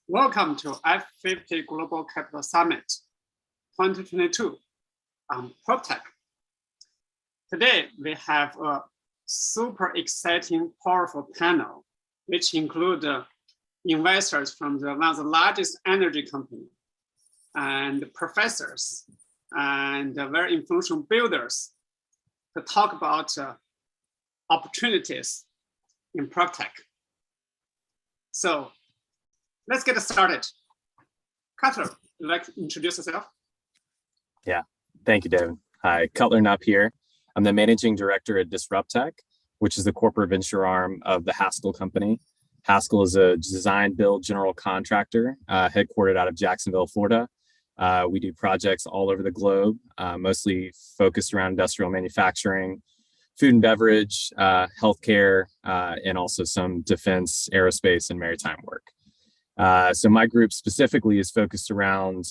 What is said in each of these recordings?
Welcome to F50 Global Capital Summit 2022 on PropTech. Today, we have a super exciting, powerful panel, which include investors from one of the largest energy companies and professors and very influential builders to talk about opportunities in PropTech. So let's get started. Cutler, would you like to introduce yourself? Yeah, thank you, David. Hi, Cutler Knupp here. I'm the managing director at Dysruptek, which is the corporate venture arm of the Haskell company. Haskell is a design build general contractor headquartered out of Jacksonville, Florida. We do projects all over the globe, mostly focused around industrial manufacturing, food and beverage, healthcare, and also some defense, aerospace, and maritime work. So my group specifically is focused around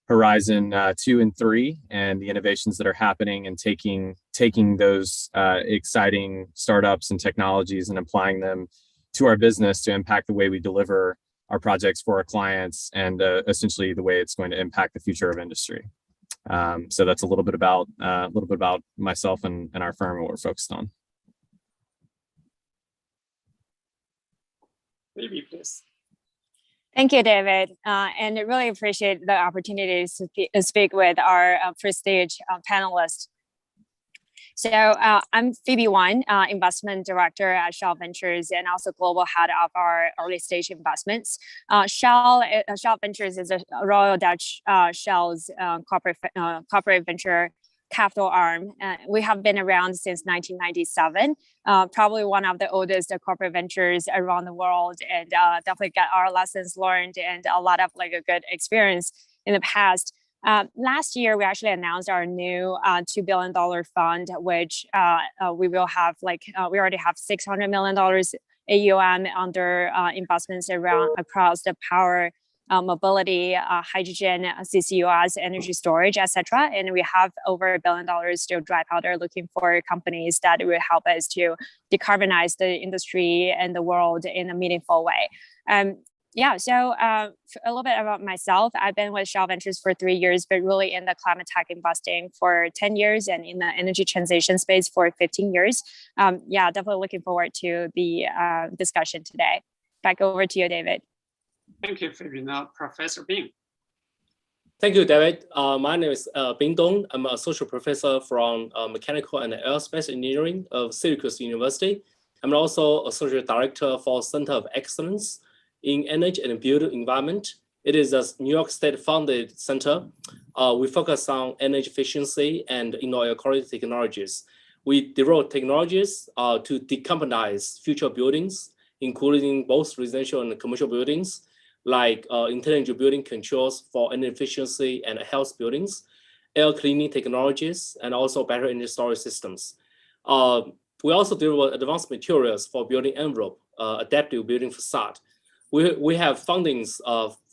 Horizon 2 and 3 and the innovations that are happening and taking those exciting startups and technologies and applying them to our business to impact the way we deliver our projects for our clients and essentially the way it's going to impact the future of industry. So that's a little bit about myself and our firm and what we're focused on. Maybe, please. Thank you, David, and I really appreciate the opportunity to speak with our first stage panelists. So I'm Phoebe Wang, investment director at Shell Ventures and also global head of our early stage investments. Shell Ventures is a Royal Dutch Shell's corporate venture capital arm. We have been around since 1997, probably one of the oldest corporate ventures around the world, and definitely got our lessons learned and a lot of a good experience in the past. Last year, we actually announced our new $2 billion fund, which we will have we already have $600 million AUM under investments across the power, mobility, hydrogen, CCUS, energy storage, etc. And we have over $1 billion still dry powder looking for companies that will help us to decarbonize the industry and the world in a meaningful way. So a little bit about myself. I've been with Shell Ventures for 3 years, but really in the climate tech investing for 10 years and in the energy transition space for 15 years. Definitely looking forward to the discussion today. Back over to you, David. Thank you, Phoebe. Now, Professor Bing. Thank you, David. My name is Bing Dong. I'm an associate professor from Mechanical and Aerospace Engineering of Syracuse University. I'm also associate director for Center of Excellence in Energy and Built Environment. It is a New York State funded center. We focus on energy efficiency and indoor air quality technologies. We develop technologies to decarbonize future buildings, including both residential and commercial buildings, like intelligent building controls for energy efficiency and health buildings, air cleaning technologies, and also battery energy storage systems. We also develop advanced materials for building envelope, adaptive building facade. We have fundings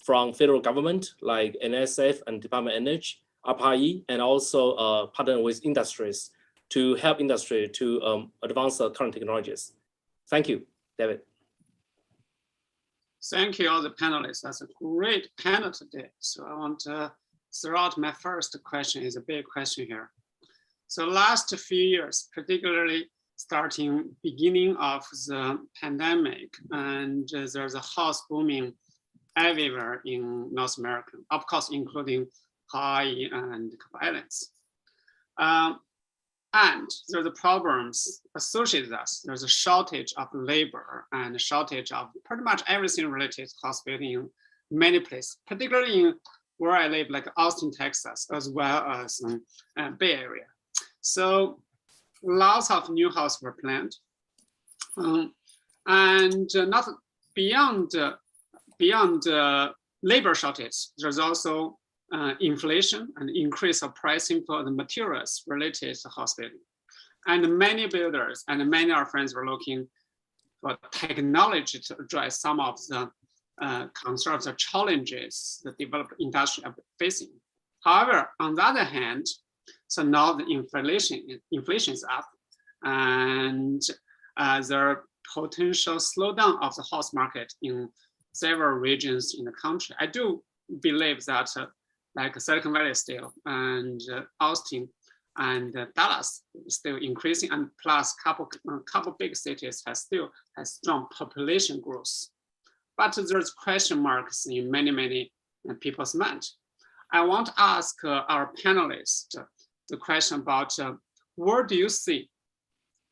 from federal government like NSF and Department of Energy, APAE, and also partner with industries to help industry to advance current technologies. Thank you, David. Thank you, all the panelists. That's a great panel today. So I want to throw out my first question. Is a big question here. So last few years, particularly starting beginning of the pandemic, and there's a house booming everywhere in North America, of course, including Hawaii and Cook Islands. And there's the problems associated with us. There's a shortage of labor and a shortage of pretty much everything related to house building in many places, particularly in where I live, like Austin, Texas, as well as Bay Area. So lots of new houses were planned. And not beyond labor shortage, there's also inflation and increase of pricing for the materials related to house building. And many builders and many of our friends were looking for technology to address some of the concerns or challenges the developed industry are facing. However, on the other hand, so now the inflation is up, and there are potential slowdown of the house market in several regions in the country. I do believe that like Silicon Valley still, and Austin and Dallas is still increasing, and plus couple big cities has strong population growth. But there's question marks in many people's mind. I want to ask our panelists the question about where do you see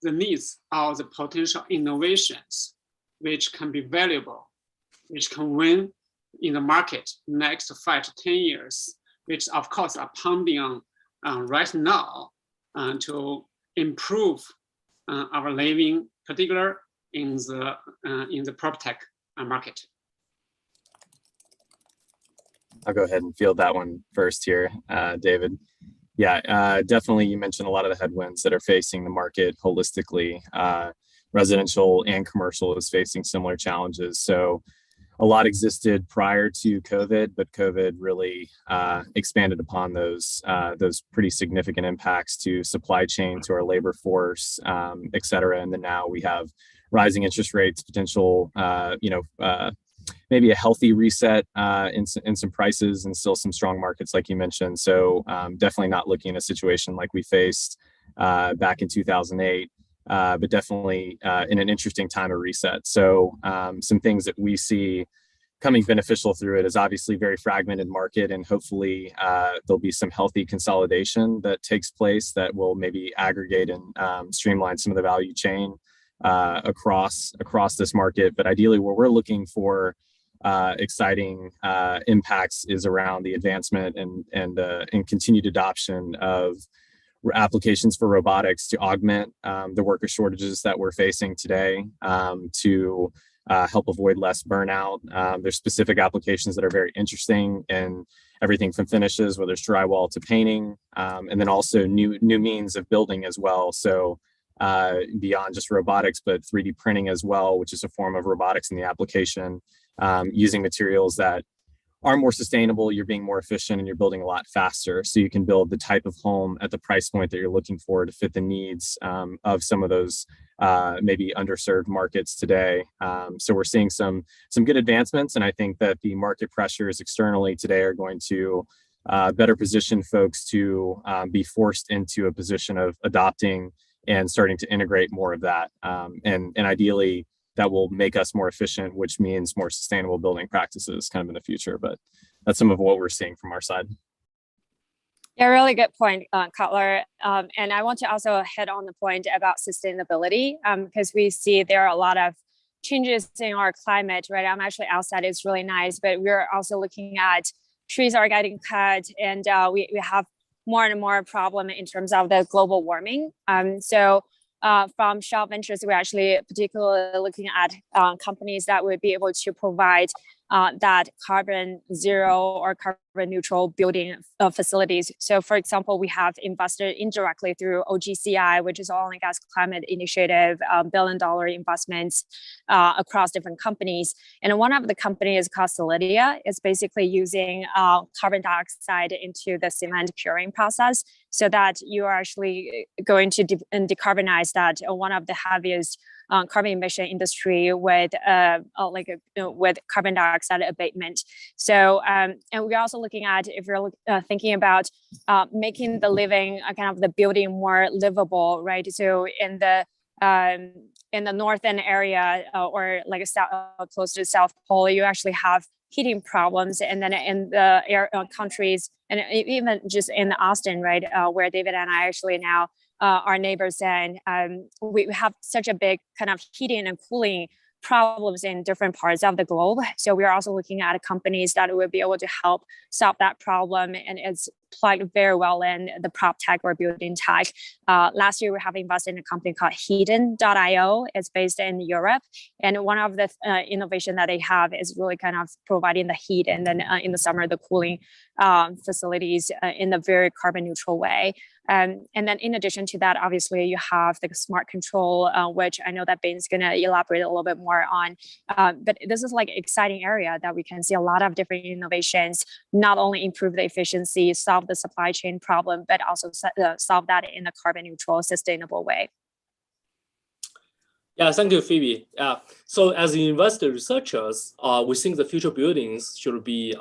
the needs or the potential innovations which can be valuable, which can win in the market next 5 to 10 years, which of course are pounding on right now to improve our living, particularly in the PropTech market. I'll go ahead and field that one first here, David. Yeah, definitely you mentioned a lot of the headwinds that are facing the market holistically. Residential and commercial is facing similar challenges. So a lot existed prior to COVID, but COVID really expanded upon those pretty significant impacts to supply chain, to our labor force, et cetera. And then now we have rising interest rates, potential, maybe a healthy reset in some prices, and still some strong markets like you mentioned. So definitely not looking at a situation like we faced back in 2008. But definitely in an interesting time of reset. So some things that we see coming beneficial through it is obviously very fragmented market, and hopefully there'll be some healthy consolidation that takes place that will maybe aggregate and streamline some of the value chain across this market. But ideally, where we're looking for exciting impacts is around the advancement and continued adoption of applications for robotics to augment the worker shortages that we're facing today, to help avoid less burnout. There's specific applications that are very interesting, and everything from finishes, whether it's drywall to painting, and then also new means of building as well. So beyond just robotics, but 3D printing as well, which is a form of robotics in the application, using materials that are more sustainable, you're being more efficient, and you're building a lot faster. So you can build the type of home at the price point that you're looking for to fit the needs of some of those maybe underserved markets today. So we're seeing some good advancements, and I think that the market pressures externally today are going to better position folks to be forced into a position of adopting and starting to integrate more of that. And ideally, that will make us more efficient, which means more sustainable building practices kind of in the future. But that's some of what we're seeing from our side. Yeah, really good point, Cutler. And I want to also hit on the point about sustainability, because we see there are a lot of changes in our climate, right? I'm actually outside, it's really nice, but we're also looking at trees are getting cut, and we have more and more problem in terms of the global warming. From Shaw Ventures, we're actually particularly looking at companies that would be able to provide that carbon zero or carbon neutral building facilities. So for example, we have invested indirectly through OGCI, which is Oil and Gas Climate Initiative, $1 billion investments across different companies. And one of the companies called Solidia is basically using carbon dioxide into the cement curing process, so that you are actually going to decarbonize that one of the heaviest carbon emission industry with with carbon dioxide abatement. So and we're also looking at, if you're thinking about making the living kind of the building more livable, right? So in the northern area or like close to the South Pole, you actually have heating problems, and then in the countries, and even just in Austin, right, where David and I actually now are neighbors, and we have such a big kind of heating and cooling problems in different parts of the globe. So we are also looking at companies that will be able to help solve that problem, and it's plugged very well in the PropTech or building tech. Last year, we have invested in a company called Heaton.io. It's based in Europe, and one of the innovation that they have is really kind of providing the heat, and then in the summer, the cooling facilities in a very carbon neutral way. And then in addition to that, obviously you have the smart control, which I know that Ben's going to elaborate a little bit more on. But this is like an exciting area that we can see a lot of different innovations, not only improve the efficiency, solve the supply chain problem, but also solve that in a carbon neutral, sustainable way. Yeah, thank you, Phoebe. So as investor researchers, we think the future buildings should be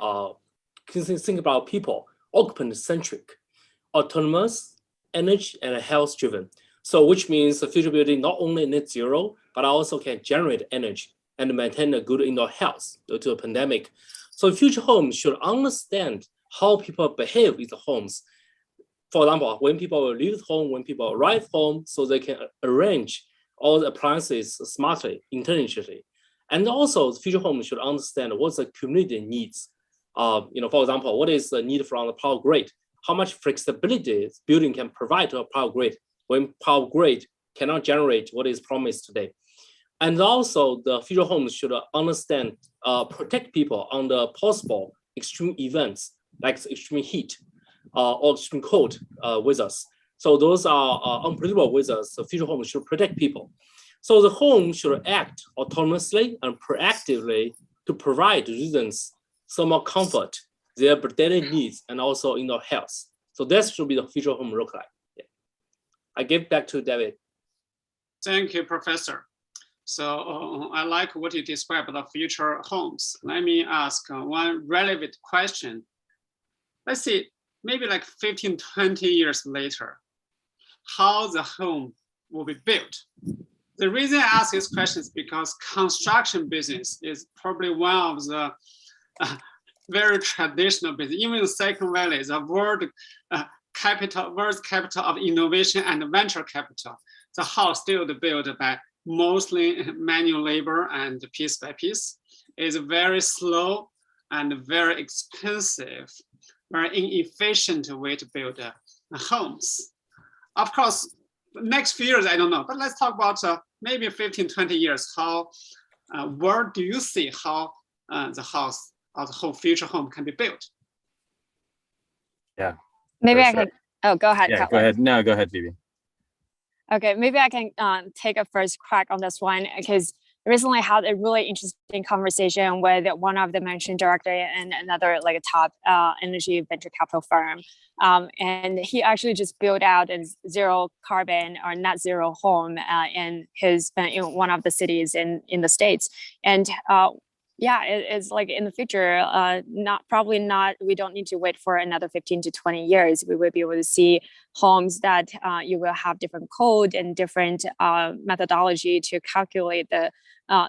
think about people, occupant-centric, autonomous, energy and health driven. So which means the future building not only net zero, but also can generate energy and maintain a good indoor health due to a pandemic. So future homes should understand how people behave in the homes. For example, when people leave home, when people arrive home, so they can arrange all the appliances smartly, intelligently. And also the future home should understand what the community needs. For example, what is the need from the power grid? How much flexibility building can provide to a power grid when power grid cannot generate what is promised today. And also the future homes should understand, protect people under possible extreme events like extreme heat or extreme cold weathers. So those are unpredictable weathers. The future home should protect people. So the home should act autonomously and proactively to provide residents thermal comfort, their daily needs, and also indoor health. So that should be the future home look like. Yeah. I give back to David. Thank you, Professor. So I like what you described about future homes. Let me ask one relevant question. Let's see, maybe like 15, 20 years later, how the home will be built. The reason I ask this question is because construction business is probably one of the very traditional business. Even in Silicon Valley, the world's capital of innovation and venture capital. The house still built by mostly manual labor and piece by piece. Is very slow and very expensive, very inefficient way to build homes. Of course, next few years, I don't know, but let's talk about maybe 15, 20 years. How, where do you see how the house or the whole future home can be built? Yeah. Maybe I can, oh, go ahead, Yeah, Cutler. go ahead. No, go ahead, Phoebe. Okay, maybe I can take a first crack on this one, because I recently had a really interesting conversation with one of the managing director and another like a top energy venture capital firm. And he actually just built out a zero carbon or net zero home in one of the cities in the States. And yeah, it's like in the future, we don't need to wait for another 15 to 20 years. We will be able to see homes that you will have different code and different methodology to calculate the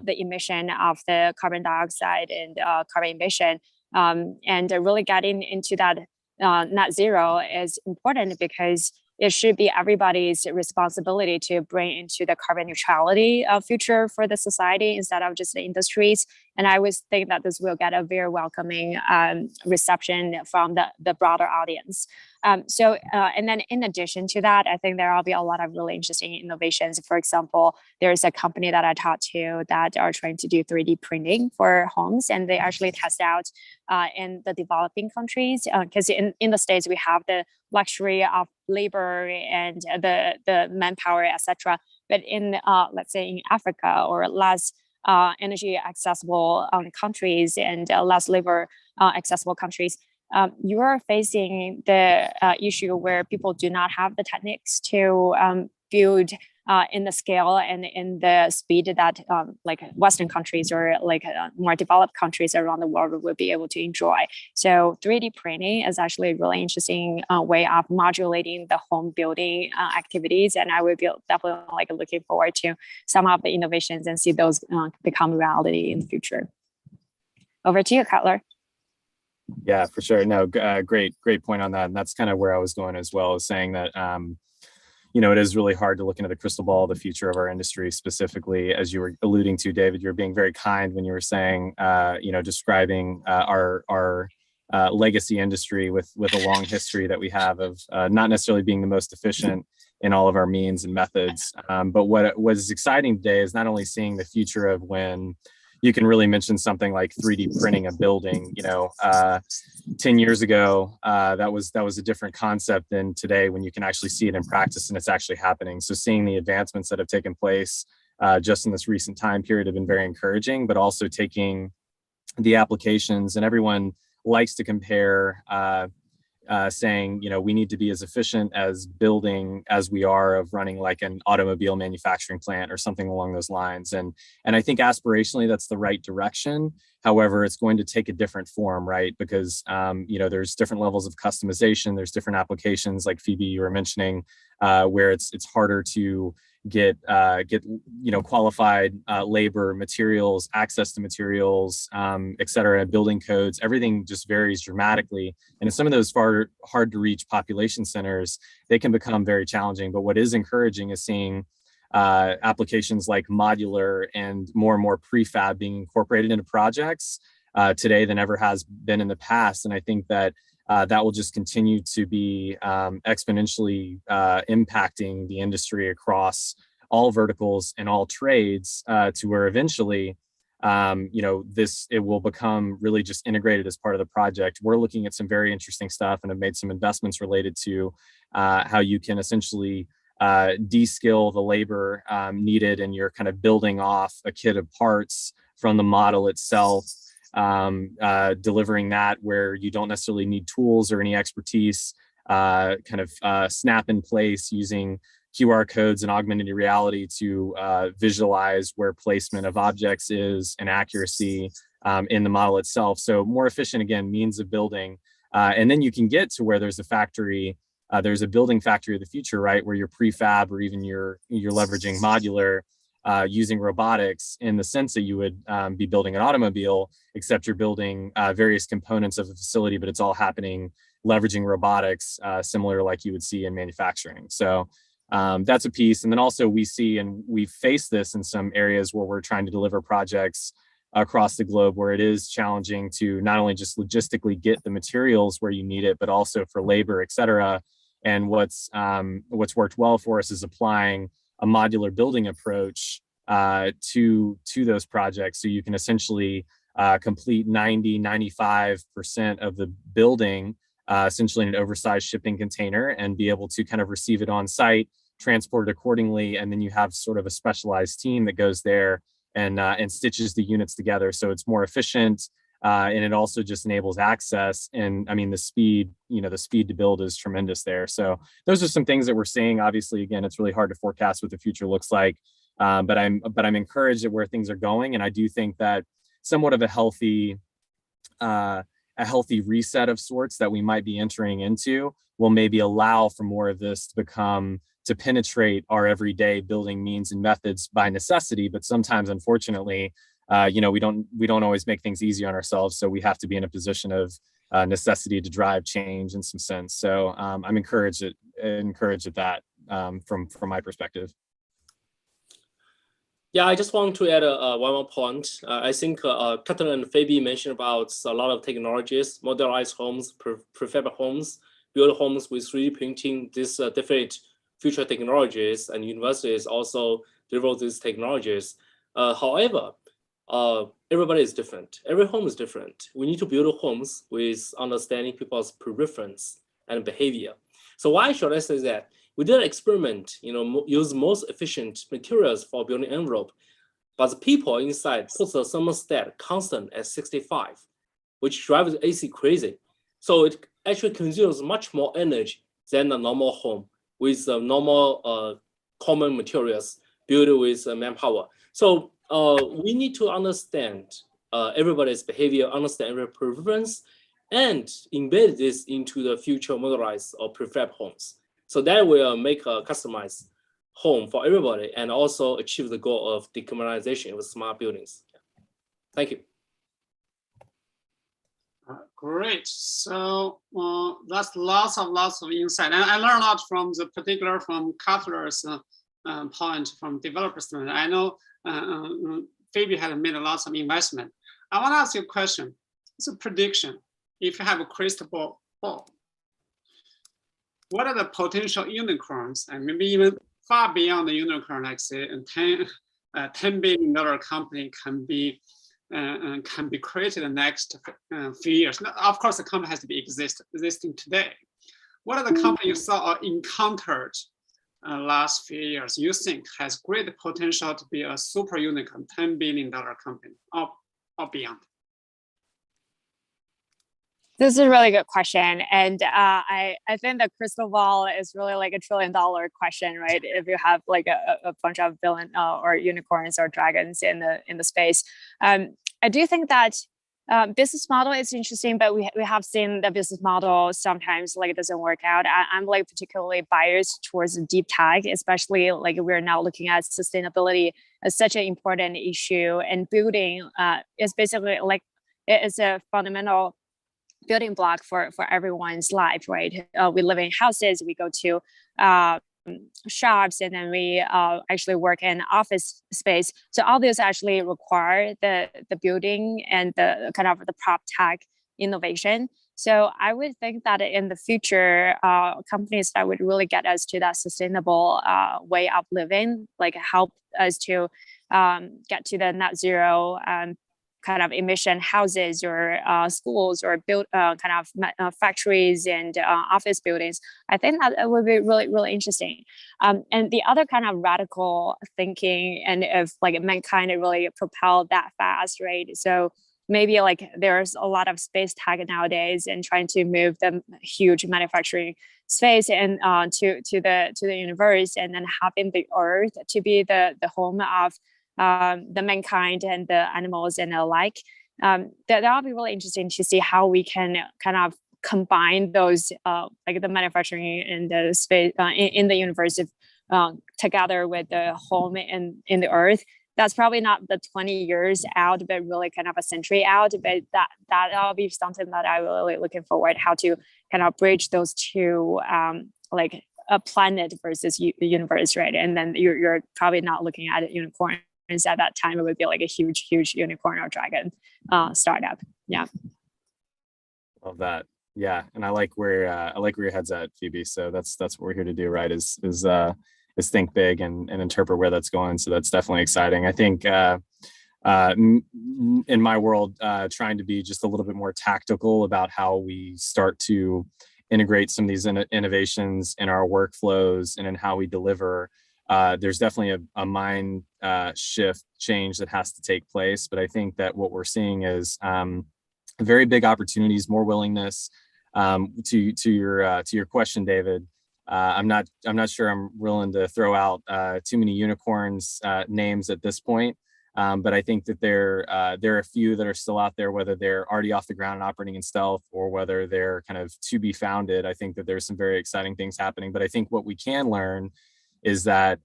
emission of the carbon dioxide and carbon emission. And really getting into that net zero is important because it should be everybody's responsibility to bring into the carbon neutrality future for the society instead of just the industries. And I always think that this will get a very welcoming reception from the broader audience. And then in addition to that, I think there will be a lot of really interesting innovations. For example, there's a company that I talked to that are trying to do 3D printing for homes, and they actually test out in the developing countries, because in the States, we have the luxury of labor and the manpower, etc. But in, let's say in Africa or less energy accessible countries and less labor accessible countries, you are facing the issue where people do not have the techniques to build in the scale and in the speed that like Western countries or like more developed countries around the world will be able to enjoy. So 3D printing is actually a really interesting way of modulating the home building activities. And I will be definitely like looking forward to some of the innovations and see those become reality in the future. Over to you, Cutler. Yeah, for sure. No, great point on that. And that's kind of where I was going as well, is saying that, it is really hard to look into the crystal ball, the future of our industry specifically, as you were alluding to, David. You're being very kind when you were saying, describing our legacy industry with a long history that we have of not necessarily being the most efficient in all of our means and methods. But what was exciting today is not only seeing the future of when you can really mention something like 3D printing a building. 10 years ago, that was a different concept than today when you can actually see it in practice and it's actually happening. So seeing the advancements that have taken place just in this recent time period have been very encouraging, but also taking the applications, and everyone likes to compare saying, we need to be as efficient as building as we are of running like an automobile manufacturing plant or something along those lines. And I think aspirationally that's the right direction. However, it's going to take a different form, right? Because there's different levels of customization. There's different applications, like Phoebe, you were mentioning, where it's harder to get qualified labor, materials, access to materials, et cetera, building codes. Everything just varies dramatically. And in some of those hard to reach population centers, they can become very challenging. But what is encouraging is seeing applications like modular and more prefab being incorporated into projects today than ever has been in the past. And I think that that will just continue to be exponentially impacting the industry across all verticals and all trades to where eventually, it will become really just integrated as part of the project. We're looking at some very interesting stuff and have made some investments related to how you can essentially de-skill the labor needed, and you're kind of building off a kit of parts from the model itself, delivering that where you don't necessarily need tools or any expertise, snap in place using QR codes and augmented reality to visualize where placement of objects is and accuracy in the model itself. So more efficient, again, means of building. And then you can get to where there's a factory, there's a building factory of the future, right? Where you're prefab or even you're leveraging modular using robotics, in the sense that you would be building an automobile, except you're building various components of the facility, but it's all happening leveraging robotics, similar like you would see in manufacturing. So that's a piece. And then also we see, and we face this in some areas where we're trying to deliver projects across the globe, where it is challenging to not only just logistically get the materials where you need it, but also for labor, et cetera. And what's worked well for us is applying a modular building approach to those projects. So you can essentially complete 95% of the building essentially in an oversized shipping container, and be able to kind of receive it on site, transport it accordingly, and then you have sort of a specialized team that goes there and stitches the units together. So it's more efficient, and it also just enables access. And I mean, the speed to build is tremendous there. So those are some things that we're seeing. Obviously, again, it's really hard to forecast what the future looks like, but I'm encouraged at where things are going, and I do think that somewhat of a healthy reset of sorts that we might be entering into will maybe allow for more of this to penetrate our everyday building means and methods by necessity. But sometimes, unfortunately, we don't always make things easy on ourselves. So we have to be in a position of necessity to drive change in some sense. So I'm encouraged at that from my perspective. Yeah, I just want to add one more point. I think Cutler and Phoebe mentioned about a lot of technologies, modularized homes, prefab homes, build homes with 3D printing, these different future technologies, and universities also develop these technologies. However, everybody is different. Every home is different. We need to build homes with understanding people's preference and behavior. So why should I say that? We did an experiment, use most efficient materials for building envelope, but the people inside put the thermostat constant at 65, which drives the AC crazy. So it actually consumes much more energy than a normal home with normal common materials built with manpower. So we need to understand everybody's behavior, understand every preference, and embed this into the future modularized or prefab homes. So that will make a customized home for everybody and also achieve the goal of decarbonization with smart buildings. Thank you. Great. So that's lots of insight. And I learned a lot from Cutler's point from developers. I know Phoebe had made lots of investment. I want to ask you a question. It's a prediction. If you have a crystal ball, what are the potential unicorns, and maybe even far beyond the unicorn, like say a $10 billion company can be created in the next few years? Now, of course, the company has to be existing today. What are the companies you saw or encountered last few years you think has great potential to be a super unicorn, $10 billion company or beyond? This is a really good question. And I think the crystal ball is really like $1 trillion question, right? If you have like a bunch of billion or unicorns or dragons in the space. I do think that business model is interesting, but we have seen the business model sometimes like it doesn't work out. I'm like particularly biased towards deep tech, especially like we're now looking at sustainability as such an important issue, and building is basically like it is a fundamental building block for everyone's life, right? We live in houses, we go to shops, and then we actually work in office space. So all this actually require the building and the kind of the PropTech innovation. So I would think that in the future, companies that would really get us to that sustainable way of living, like help us to get to the net zero kind of emission houses or schools or build kind of factories and office buildings. I think that would be really, really interesting. And the other kind of radical thinking, and if like mankind really propelled that fast, right? So maybe like there's a lot of space tech nowadays and trying to move the huge manufacturing space and to the universe, and then having the Earth to be the home of the mankind and the animals and the like. That'll be really interesting to see how we can kind of combine those like the manufacturing and the space in the universe together with the home in the Earth. That's probably not the 20 years out, but really kind of a century out. But that'll be something that I really looking forward how to kind of bridge those two like a planet versus universe, right? And then you're probably not looking at a unicorn. At that time, it would be like a huge unicorn or dragon startup. Yeah. Love that. Yeah, and I like where your head's at, Phoebe. So that's what we're here to do, right? Is think big and interpret where that's going. So that's definitely exciting. I think in my world, trying to be just a little bit more tactical about how we start to integrate some of these innovations in our workflows and in how we deliver. There's definitely a mind shift change that has to take place, but I think that what we're seeing is very big opportunities, more willingness. To your question, David, I'm not sure I'm willing to throw out too many unicorns names at this point, but I think that there are a few that are still out there, whether they're already off the ground and operating in stealth or whether they're kind of to be founded. I think that there's some very exciting things happening, but I think what we can learn is that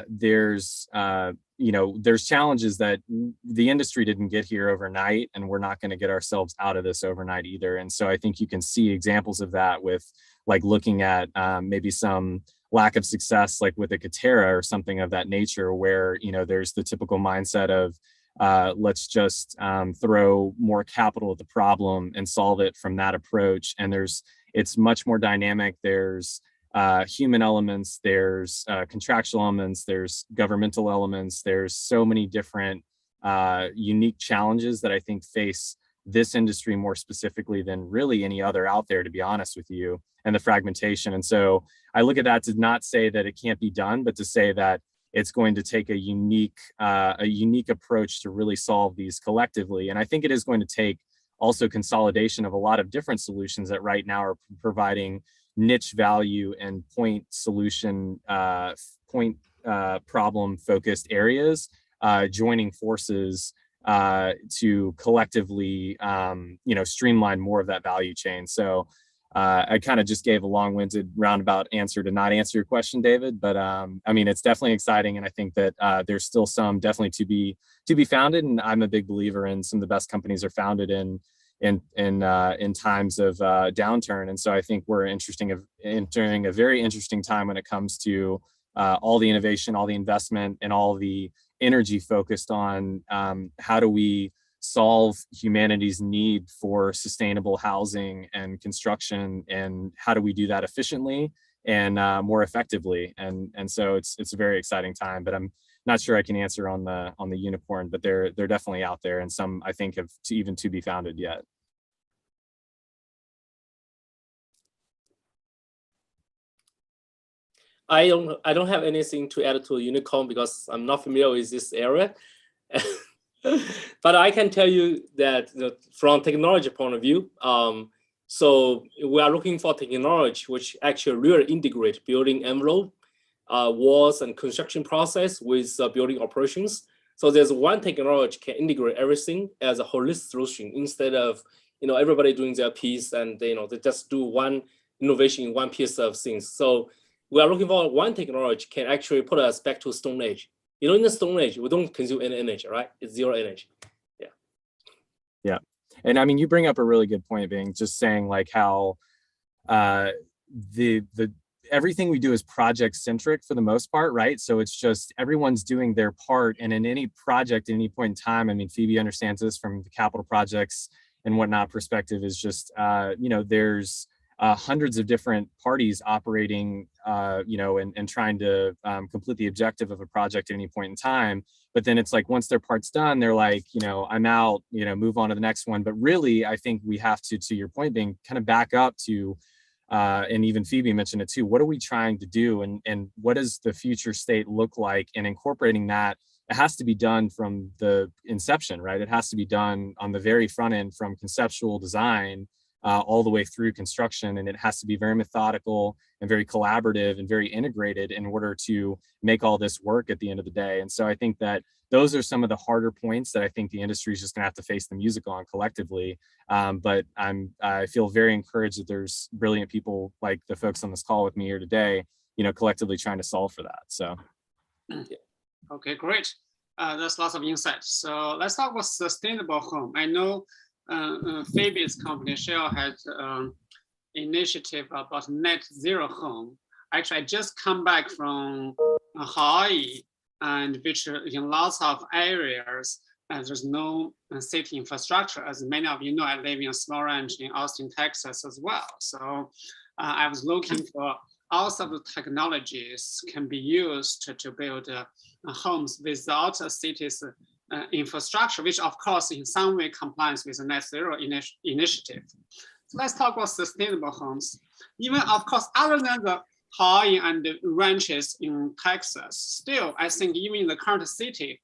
there's challenges that the industry didn't get here overnight, and we're not going to get ourselves out of this overnight either. And so I think you can see examples of that with like looking at maybe some lack of success, like with a Katera or something of that nature, where, there's the typical mindset of let's just throw more capital at the problem and solve it from that approach. And it's much more dynamic. There's human elements, there's contractual elements, there's governmental elements, there's so many different unique challenges that I think face this industry more specifically than really any other out there, to be honest with you, and the fragmentation. And so I look at that to not say that it can't be done, but to say that it's going to take a unique approach to really solve these collectively. And I think it is going to take also consolidation of a lot of different solutions that right now are providing niche value and point solution, problem focused areas, joining forces to collectively, streamline more of that value chain. So I kind of just gave a long-winded roundabout answer to not answer your question, David, but it's definitely exciting, and I think that there's still some definitely to be founded, and I'm a big believer in some of the best companies are founded in times of downturn. And so I think we're entering a very interesting time when it comes to all the innovation, all the investment, and all the energy focused on how do we solve humanity's need for sustainable housing and construction, and how do we do that efficiently and more effectively. And so it's a very exciting time, but I'm not sure I can answer on the unicorn, but they're definitely out there, and some I think have to be founded yet. I don't have anything to add to unicorn because I'm not familiar with this area. But I can tell you that from technology point of view, so we are looking for technology which actually really integrate building envelope, walls and construction process with building operations. So there's one technology can integrate everything as a holistic solution instead of everybody doing their piece and they just do one innovation in one piece of things. So we are looking for one technology can actually put us back to Stone Age. In the Stone Age, we don't consume any energy, right? It's zero energy. Yeah. Yeah. And I mean, you bring up a really good point, being just saying like how the everything we do is project centric for the most part, right? So it's just everyone's doing their part. And in any project at any point in time, I mean, Phoebe understands this from the capital projects and whatnot perspective, is just, there's hundreds of different parties operating, and trying to complete the objective of a project at any point in time. But then it's like, once their part's done, they're like, I'm out, move on to the next one. But really, I think we have to your point, being kind of back up to, and even Phoebe mentioned it too, what are we trying to do? And what does the future state look like? And incorporating that, it has to be done from the inception, right? It has to be done on the very front end, from conceptual design all the way through construction. And it has to be very methodical and very collaborative and very integrated in order to make all this work at the end of the day. And so I think that those are some of the harder points that I think the industry is just gonna have to face the music on collectively. But I feel very encouraged that there's brilliant people like the folks on this call with me here today, collectively trying to solve for that, so. Okay, great. That's lots of insight. So let's talk about sustainable home. I know Phoebe's company, Shell, had initiative about net zero home. Actually, I just come back from Hawaii, and which in lots of areas, there's no city infrastructure. As many of you know, I live in a small ranch in Austin, Texas as well. So I was looking for all sorts of technologies can be used to build homes without a city's infrastructure, which of course in some way complies with the net zero initiative. So let's talk about sustainable homes. Even of course, other than the Hawaii and the ranches in Texas, still I think even in the current city,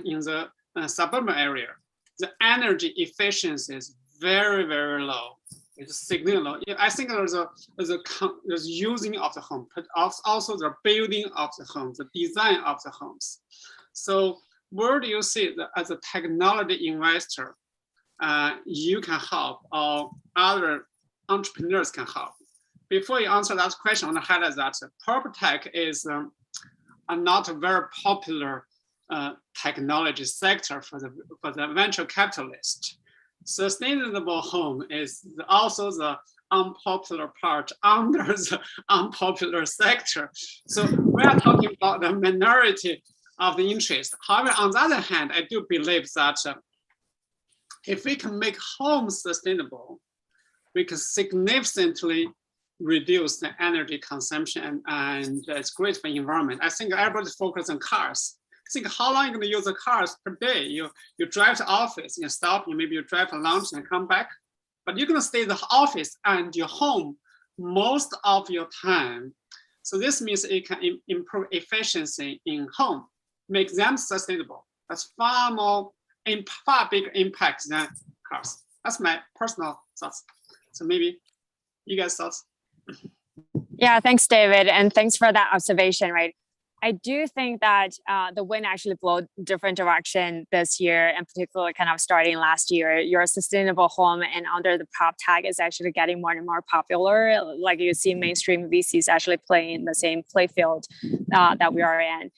in the suburban area, the energy efficiency is very, very low. It's significant. I think there's using of the home, but also the building of the homes, the design of the homes. So where do you see that as a technology investor, you can help, or other entrepreneurs can help? Before you answer that question, I want to highlight that PropTech is not a very popular technology sector for the venture capitalist. Sustainable home is also the unpopular part under the unpopular sector. So we are talking about the minority of the interest. However, on the other hand, I do believe that if we can make homes sustainable, we can significantly reduce the energy consumption, and it's great for the environment. I think everybody's focused on cars. Think how long you're going to use the cars per day. You drive to office, you stop, maybe you drive to lunch and come back, but you're going to stay in the office and your home most of your time. So this means it can improve efficiency in home, make them sustainable. That's far bigger impact than cars. That's my personal thoughts. So maybe you guys' thoughts? Yeah, thanks, David, and thanks for that observation, right? I do think that the wind actually blew different direction this year, and particularly kind of starting last year. Your sustainable home and under the PropTech is actually getting more and more popular. Like you see mainstream VCs actually playing the same playfield that we are in.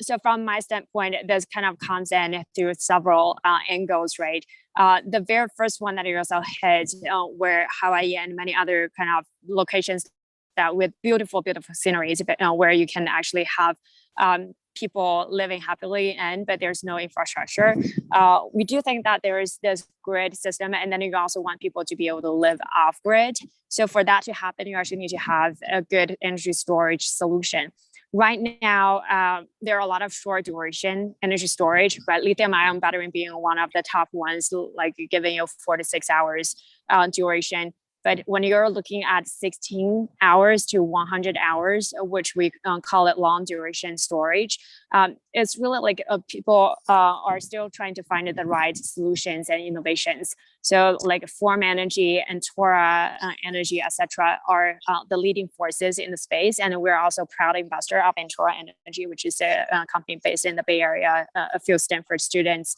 So from my standpoint, this kind of comes in through several angles, right? The very first one that you also hit, where Hawaii and many other kind of locations that with beautiful, beautiful sceneries, where you can actually have people living happily but there's no infrastructure. We do think that there is this grid system, and then you also want people to be able to live off grid. So for that to happen, you actually need to have a good energy storage solution. Right now, there are a lot of short duration energy storage, but lithium-ion battery being one of the top ones, like giving you 4 to 6 hours duration. But when you're looking at 16 hours to 100 hours, which we call it long duration storage, it's really like people are still trying to find the right solutions and innovations. So like Form Energy and Tora Energy, etc., are the leading forces in the space. And we're also proud investor of Tora Energy, which is a company based in the Bay Area. A few Stanford students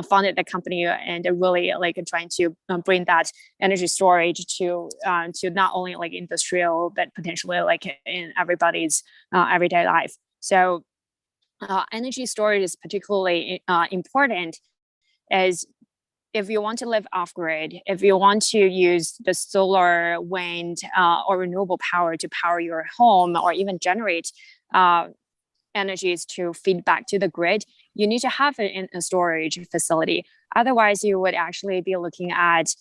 founded the company and really like trying to bring that energy storage to not only like industrial, but potentially like in everybody's everyday life. So energy storage is particularly important as if you want to live off grid, if you want to use the solar, wind, or renewable power to power your home or even generate energies to feed back to the grid, you need to have it in a storage facility. Otherwise, you would actually be looking at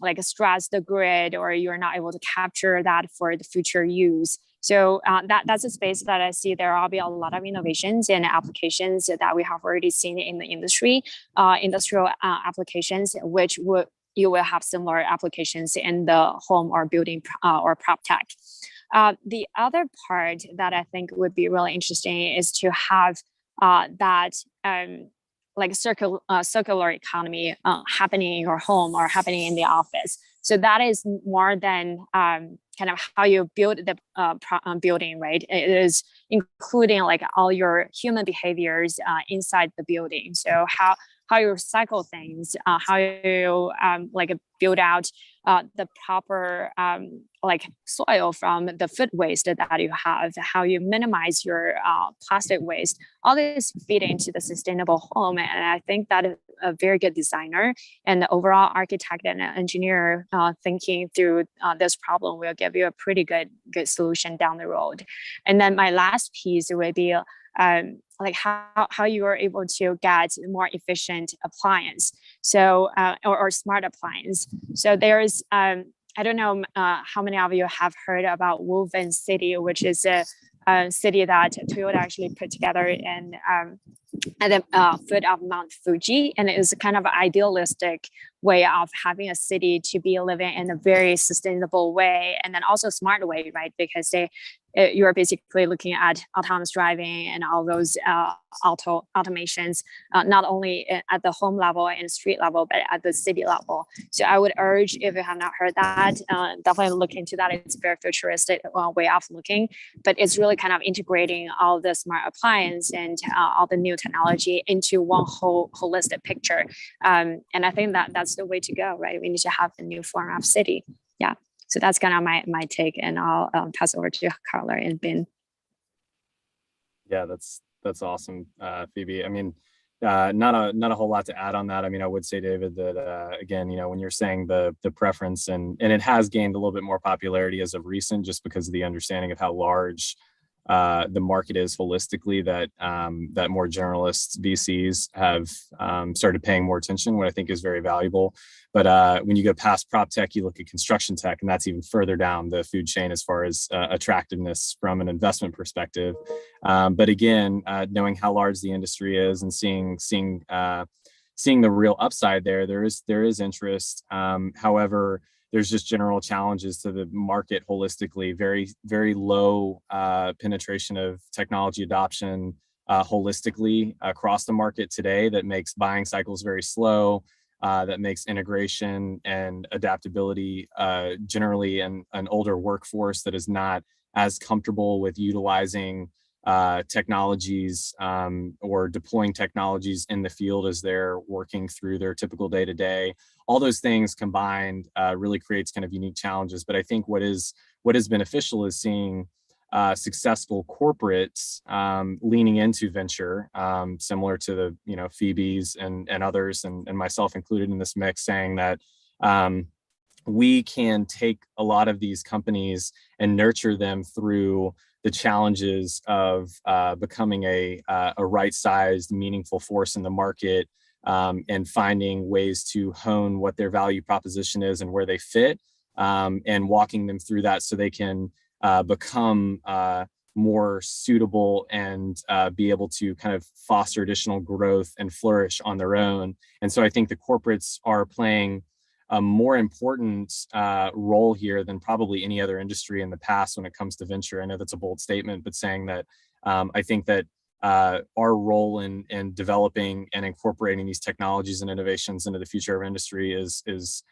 like stress the grid, or you're not able to capture that for the future use. So that's a space that I see there will be a lot of innovations and applications that we have already seen in the industry, industrial applications, which you will have similar applications in the home or building or PropTech. The other part that I think would be really interesting is to have that like circular economy happening in your home or happening in the office. So that is more than kind of how you build the building, right? It is including like all your human behaviors inside the building. So how you recycle things, how you like build out the proper like soil from the food waste that you have, how you minimize your plastic waste. All this feed into the sustainable home. And I think that a very good designer and the overall architect and engineer thinking through this problem will give you a pretty good solution down the road. And then my last piece would be like how you are able to get more efficient appliance, so or smart appliance. So there's I don't know how many of you have heard about Woven City, which is a city that Toyota actually put together in at the foot of Mount Fuji, and it is kind of an idealistic way of having a city to be living in a very sustainable way, and then also smart way, right? Because you're basically looking at autonomous driving and all those automations, not only at the home level and street level, but at the city level. So I would urge, if you have not heard that, definitely look into that. It's a very futuristic way of looking, but it's really kind of integrating all the smart appliance and all the new technology into one whole holistic picture. And I think that's the way to go, right? We need to have a new form of city. Yeah. So that's kind of my take, and I'll pass over to Cutler and Ben. Yeah, that's awesome, Phoebe. I mean, not a whole lot to add on that. I mean, I would say, David, that again, you know, when you're saying the preference, and it has gained a little bit more popularity as of recent, just because of the understanding of how large the market is holistically, that more generalist VCs have started paying more attention, what I think is very valuable. But when you go past PropTech, you look at construction tech, and that's even further down the food chain as far as attractiveness from an investment perspective. But again, knowing how large the industry is and seeing the real upside there is interest. However, there's just general challenges to the market holistically, very, very low penetration of technology adoption holistically across the market today, that makes buying cycles very slow, that makes integration and adaptability generally an older workforce that is not as comfortable with utilizing technologies or deploying technologies in the field as they're working through their typical day-to-day. All those things combined really creates kind of unique challenges. But I think what is beneficial is seeing successful corporates leaning into venture, similar to the Phoebe's and others, and myself included in this mix, saying that we can take a lot of these companies and nurture them through the challenges of becoming a right-sized, meaningful force in the market, and finding ways to hone what their value proposition is and where they fit, and walking them through that so they can become more suitable and be able to kind of foster additional growth and flourish on their own. And so I think the corporates are playing a more important role here than probably any other industry in the past when it comes to venture. I know that's a bold statement, but saying that I think that our role in developing and incorporating these technologies and innovations into the future of industry is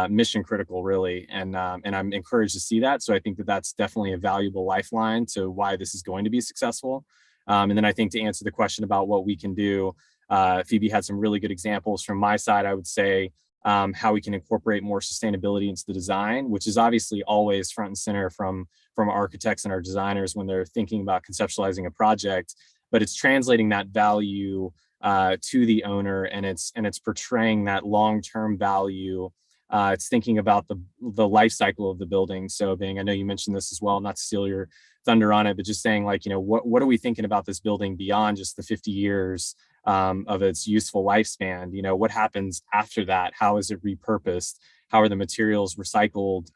mission critical, really, and I'm encouraged to see that. So I think that that's definitely a valuable lifeline to why this is going to be successful. And then I think to answer the question about what we can do, Phoebe had some really good examples. From my side, I would say how we can incorporate more sustainability into the design, which is obviously always front and center from our architects and our designers when they're thinking about conceptualizing a project. But it's translating that value to the owner, and it's portraying that long-term value. It's thinking about the life cycle of the building. So I know you mentioned this as well, not to steal your thunder on it, but just saying, like, what are we thinking about this building beyond just the 50 years of its useful lifespan? What happens after that? How is it repurposed? How are the materials recycled?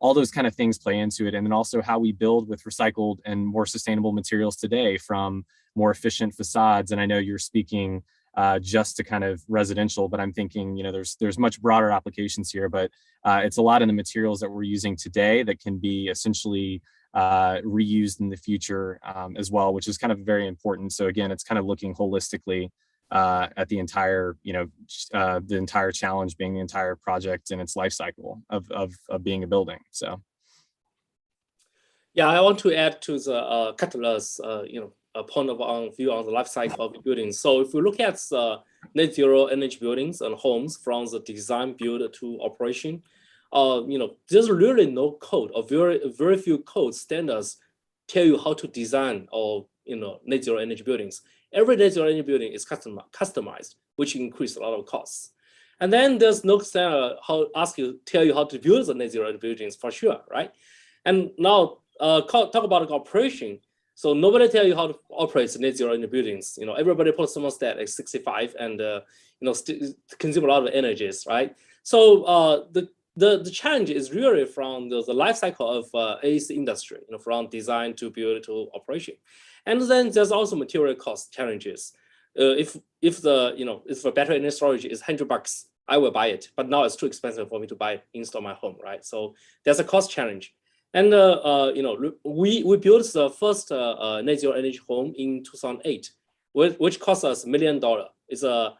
All those kind of things play into it. And then also how we build with recycled and more sustainable materials today, from more efficient facades. And I know you're speaking just to kind of residential, but I'm thinking, there's much broader applications here, but it's a lot in the materials that we're using today that can be essentially reused in the future as well, which is kind of very important. So again, it's kind of looking holistically at the entire, the entire challenge being the entire project and its life cycle of being a building. So. Yeah, I want to add to the Cutler's, a point of view on the life cycle of buildings. So if we look at net zero energy buildings and homes from the design, build to operation, there's really no code, or very few code standards tell you how to design or net zero energy buildings. Every net zero energy building is customized, which increases a lot of costs. And then there's no standard tell you how to build the net zero energy buildings for sure, right? And now talk about operation. So nobody tell you how to operate net zero energy buildings. Everybody puts thermostat at 65 and consume a lot of energies, right? So the challenge is really from the life cycle of AEC industry, from design to build to operation. And then there's also material cost challenges. If the battery energy storage is $100, I will buy it, but now it's too expensive for me to buy it, install my home, right? So there's a cost challenge. And we built the first net zero energy home in 2008, which cost us $1 million. It's a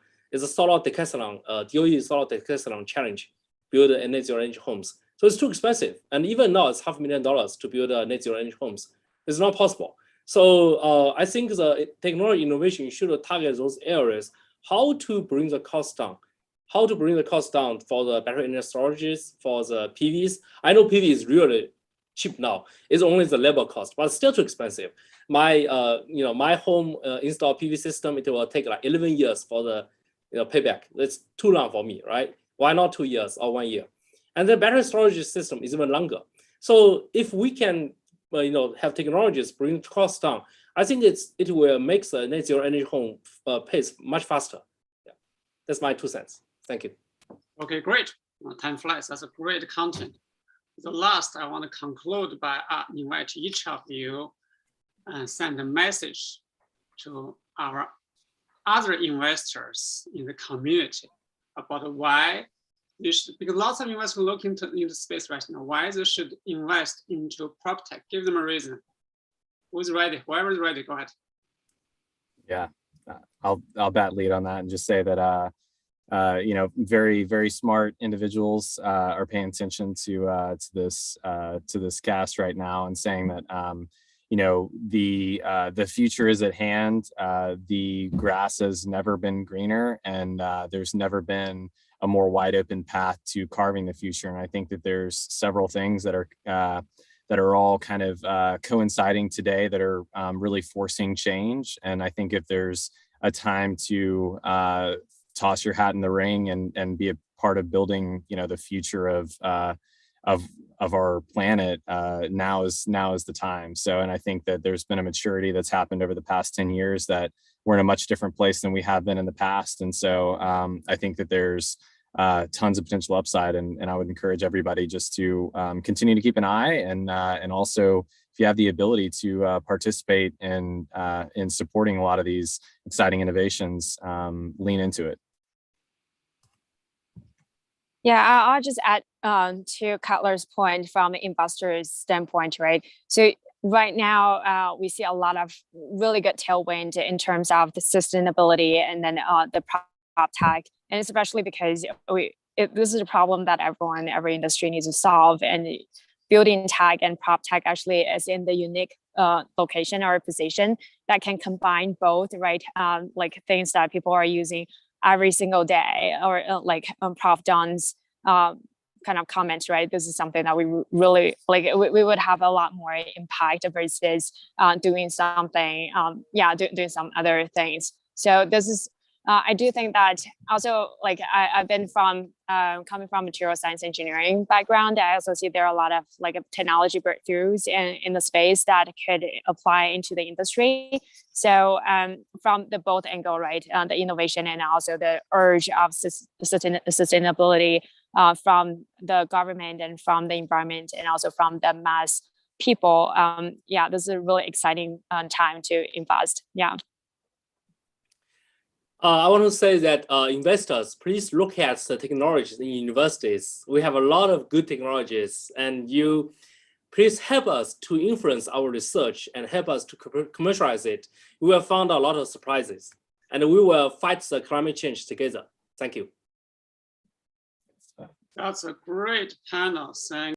solar decathlon, DOE solar decathlon challenge, build a net zero energy homes. So it's too expensive, and even now it's $500,000 to build a net zero energy homes. It's not possible. So I think the technology innovation should target those areas. How to bring the cost down? How to bring the cost down for the battery energy storages, for the PVs? I know PV is really cheap now. It's only the labor cost, but it's still too expensive. My my home install PV system, it will take like 11 years for the payback. That's too long for me, right? Why not 2 years or 1 year? And the battery storage system is even longer. So if we can have technologies bring costs down, I think it will make the net zero energy home pace much faster. Yeah, that's my 2 cents. Thank you. Okay, great. Time flies. That's a great content. The last, I want to conclude by invite each of you and send a message to our other investors in the community about why you should, because lots of investors look into space right now, why they should invest into PropTech. Give them a reason. Who's ready? Whoever is ready, go ahead. Yeah, I'll bat lead on that and just say that very, very smart individuals are paying attention to this cast right now and saying that the future is at hand. The grass has never been greener, and there's never been a more wide open path to carving the future. And I think that there's several things that are all kind of coinciding today that are really forcing change. And I think if there's a time to toss your hat in the ring and be a part of building, the future of our planet, now is the time. So, and I think that there's been a maturity that's happened over the past 10 years that we're in a much different place than we have been in the past. And so I think that there's tons of potential upside, and I would encourage everybody just to continue to keep an eye, and also if you have the ability to participate in supporting a lot of these exciting innovations, lean into it. Yeah, I'll just add to Cutler's point from the investor's standpoint, right? So right now, we see a lot of really good tailwind in terms of the sustainability and then the PropTech, and especially because this is a problem that every industry needs to solve, and building tech and PropTech actually is in the unique location or position that can combine both, right? Like things that people are using every single day, or like Prof. Don's kind of comments, right? This is something that we really like. We would have a lot more impact versus doing something, doing some other things. So this is, I do think that also, like I've been coming from material science engineering background. I also see there are a lot of like technology breakthroughs in the space that could apply into the industry. So from the both angle, right, the innovation and also the urge of sustainability from the government and from the environment and also from the mass people. This is a really exciting time to invest. Yeah. I want to say that investors, please look at the technologies in universities. We have a lot of good technologies, and you please help us to influence our research and help us to commercialize it. We will find a lot of surprises, and we will fight the climate change together. Thank you. That's a great panel. Thank